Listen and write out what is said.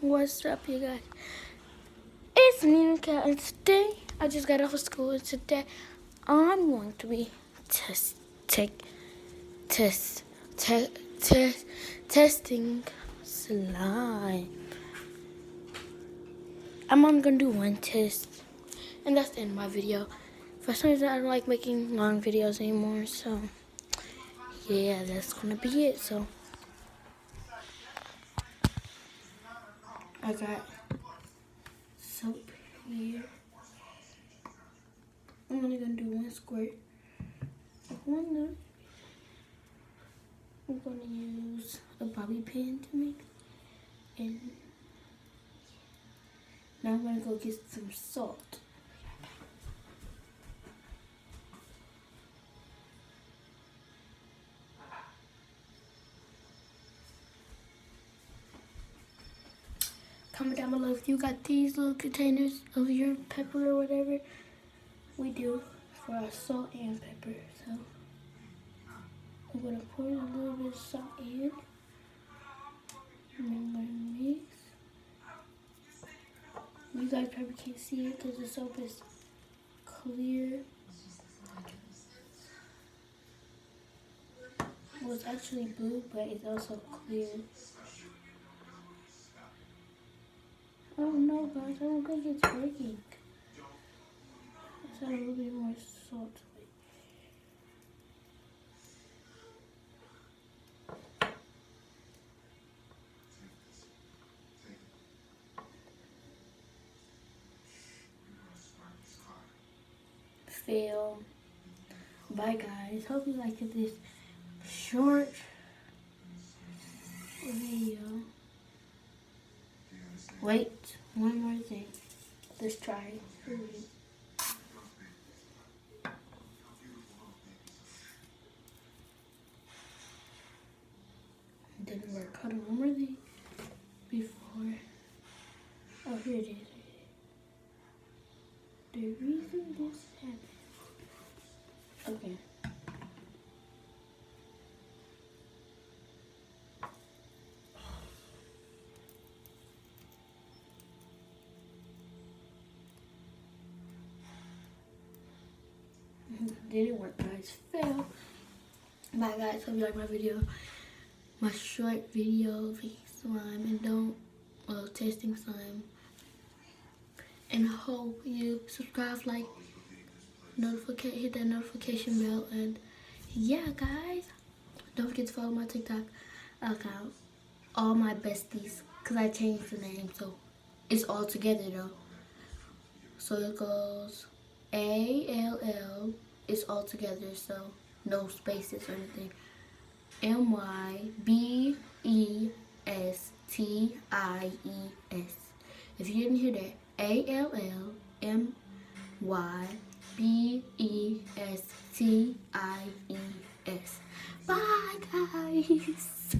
What's up, you guys? It's me, Nika, and today I just got off of school, and today I'm going to be testing slime. I'm only gonna do one test, and that's the end of my video. For some reason, I don't like making long videos anymore, so yeah, that's gonna be it. So I got soap here. I'm only gonna do one squirt. I'm gonna use a bobby pin to make, and now I'm gonna go get some salt. Comment down below if you got these little containers of your pepper or whatever. We do for our salt and pepper. So I'm gonna pour a little bit of salt in, and then I'm gonna mix. You guys probably can't see it because the soap is clear. Well, it's actually blue, but it's also clear. Oh no, guys, I don't think it's working. Let's add a little bit more salt to it. Fail. Bye, guys. Hope you liked this short video. Wait, one more thing. Let's try it. Didn't work. Hold on, one more thing before. Oh, here it is. The reason this happened. Okay. Didn't work, guys. Fail. Bye, guys. Hope you like my video. My short video of slime and testing slime. And hope you subscribe, like, hit that notification bell, and yeah, guys, don't forget to follow my TikTok account, all my besties, because I changed the name, so it's all together though. So it goes ALL, it's all together, so no spaces or anything. MYBESTIES. If you didn't hear that, ALLMYBESTIES. Bye, guys.